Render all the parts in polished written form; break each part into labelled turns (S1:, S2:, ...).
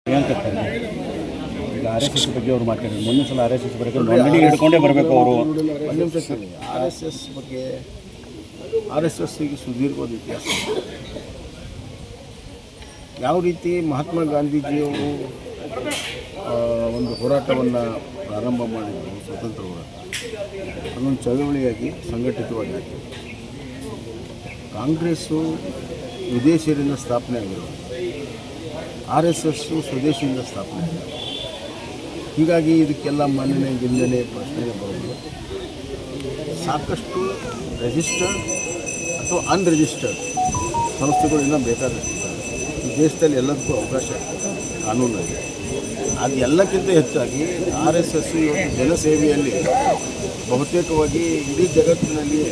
S1: ಈಗ R S S ಬಗ್ಗೆ ಅವರು ಮಾತಾಡಿದ್ರು. ಮುಂದಿನ ಸಲ ಆರ್ ಎಸ್ ಎಸ್ ಬಗ್ಗೆ ನೋಂದಣಿ ಹಿಡ್ಕೊಂಡೇ ಬರಬೇಕು ಅವರು.
S2: ಒಂದು ನಿಮಿಷ ಸರಿ. ಆರ್ ಎಸ್ ಎಸ್ ಬಗ್ಗೆ ಆರ್ ಎಸ್ ಎಸ್ಸಿಗೆ ಸುದೀರ್ಘವಾದ ಇತಿಹಾಸ. ಯಾವ ರೀತಿ ಮಹಾತ್ಮ ಗಾಂಧೀಜಿಯವರು ಒಂದು ಹೋರಾಟವನ್ನು ಪ್ರಾರಂಭ ಮಾಡಿದರು, ಸ್ವತಂತ್ರ ಹೋರಾಟ, ಅದೊಂದು ಚಳವಳಿಯಾಗಿ ಸಂಘಟಿತವಾಗಿ ಆಯಿತು. ಕಾಂಗ್ರೆಸ್ಸು ವಿದೇಶಿಯರಿಂದ ಸ್ಥಾಪನೆ ಆಗಿರೋದು, ಆರ್ ಎಸ್ ಎಸ್ಸು ಸ್ವದೇಶಿಯಿಂದ ಸ್ಥಾಪನೆ ಆಗಿರೋದು. ಹೀಗಾಗಿ ಇದಕ್ಕೆಲ್ಲ ಮನ್ನಣೆ ಗಿಂದನೆ ಪ್ರಶ್ನೆಗೆ ಬರೋದು. ಸಾಕಷ್ಟು ರಿಜಿಸ್ಟರ್ಡ್ ಅಥವಾ ಅನ್ರಿಜಿಸ್ಟರ್ಡ್ ಸಂಸ್ಥೆಗಳು ಇನ್ನೂ ಬೇಕಾದಷ್ಟಿದ್ದಾರೆ. ಈ ದೇಶದಲ್ಲಿ ಎಲ್ಲದಕ್ಕೂ ಅವಕಾಶ ಕಾನೂನಲ್ಲಿ. ಅದು ಎಲ್ಲಕ್ಕಿಂತ ಹೆಚ್ಚಾಗಿ ಆರ್ ಎಸ್ ಎಸ್ ಇವತ್ತು ಜನಸೇವೆಯಲ್ಲಿ ಬಹುತೇಕವಾಗಿ ಇಡೀ ಜಗತ್ತಿನಲ್ಲಿಯೇ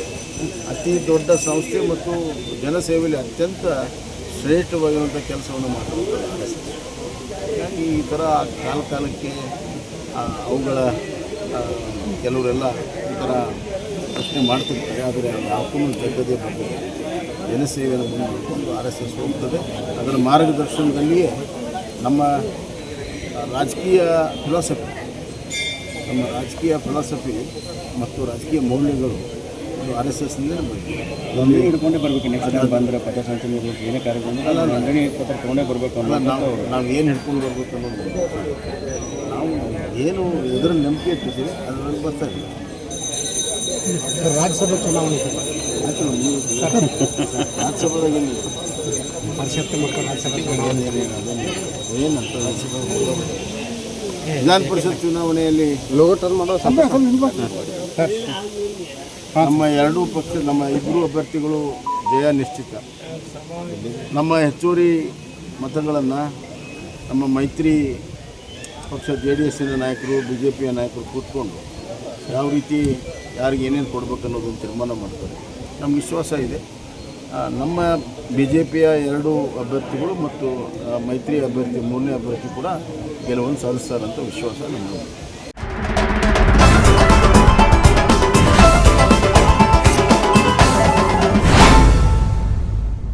S2: ಅತಿ ದೊಡ್ಡ ಸಂಸ್ಥೆ ಮತ್ತು ಜನಸೇವೆಯಲ್ಲಿ ಅತ್ಯಂತ ಶ್ರೇಷ್ಠವಾಗಿರುವಂಥ ಕೆಲಸವನ್ನು ಮಾಡ್ತಾರೆ ಆರ್ ಎಸ್ ಎಸ್. ಹೀಗಾಗಿ ಈ ಥರ ಕಾಲಕ್ಕೆ ಅವುಗಳ ಕೆಲವರೆಲ್ಲ ಈ ಥರ ಪ್ರಶ್ನೆ ಮಾಡ್ತಿರ್ತಾರೆ. ಆದರೆ ಯಾವತ್ತೂ ಜಗ್ಗದೇ ಬರ್ತದೆ. ಜನಸೇವೆಯನ್ನು ಮುಂದುವರೆದುಕೊಂಡು ಆರ್ ಎಸ್ ಎಸ್ ಹೋಗ್ತದೆ. ಅದರ ಮಾರ್ಗದರ್ಶನದಲ್ಲಿಯೇ ನಮ್ಮ ರಾಜಕೀಯ ಫಿಲಾಸಫಿ ಮತ್ತು ರಾಜಕೀಯ ಮೌಲ್ಯಗಳು ಆರ್ ಎಸ್ ಎಸ್ನಿಂದ
S1: ನೋಂದಣಿ ಹಿಡ್ಕೊಂಡೇ ಬರಬೇಕು. ನೆಕ್ಸ್ಟ್ ಟೈಮ್ ಬಂದರೆ ಪಥಸಂಚಲನ ಇರಬೇಕು, ಏನೇ ಕಾರ್ಯಕ್ರಮ ನೋಂದಣಿ ಪತ್ರ ತೊಗೊಂಡೇ ಬರಬೇಕು ಅನ್ನೋ
S2: ನಾವು ಏನು ಹಿಡ್ಕೊಂಡು ಬರ್ಬೇಕು ಅನ್ನೋದು ನಾವು ಏನು ಎದುರು ನಂಬಿಕೆ ಇಟ್ಟಿದ್ದೀವಿ ಅದರಲ್ಲಿ ಬರ್ತಾ ಇದ್ದೀವಿ.
S3: ರಾಜ್ಯಸಭೆ ಚುನಾವಣೆ
S2: ಆಯ್ತು, ನೀವು ರಾಜ್ಯಸಭೆದಾಗ ಏನಿಲ್ಲ,
S3: ಪರಿಷತ್ತು ಮತ್ತು ರಾಜ್ಯಸಭೆ
S2: ಏನಂತ ರಾಜ್ಯಸಭೆ ವಿಧಾನ ಪರಿಷತ್ ಚುನಾವಣೆಯಲ್ಲಿ ನಮ್ಮ ಎರಡೂ ಪಕ್ಷ, ನಮ್ಮ ಇಬ್ಬರು ಅಭ್ಯರ್ಥಿಗಳು ಜಯ ನಿಶ್ಚಿತ. ನಮ್ಮ ಹೆಚ್ಚುವರಿ ಮತಗಳನ್ನು ನಮ್ಮ ಮೈತ್ರಿ ಪಕ್ಷ JDSನ ನಾಯಕರು, BJPಯ ನಾಯಕರು ಕೂತ್ಕೊಂಡು ಯಾವ ರೀತಿ ಯಾರಿಗೆ ಏನೇನು ಕೊಡಬೇಕು ಅನ್ನೋದನ್ನು ತೀರ್ಮಾನ ಮಾಡ್ತಾರೆ. ನಮ್ಗೆ ವಿಶ್ವಾಸ ಇದೆ. ನಮ್ಮ BJPಯ ಎರಡು ಅಭ್ಯರ್ಥಿಗಳು ಮತ್ತು ಮೈತ್ರಿ ಅಭ್ಯರ್ಥಿ ಮೂರನೇ ಅಭ್ಯರ್ಥಿ ಕೂಡ ಗೆಲುವನ್ನು ಸಾಧಿಸ್ತಾರಂತ ವಿಶ್ವಾಸ ನಮ್ಮದು.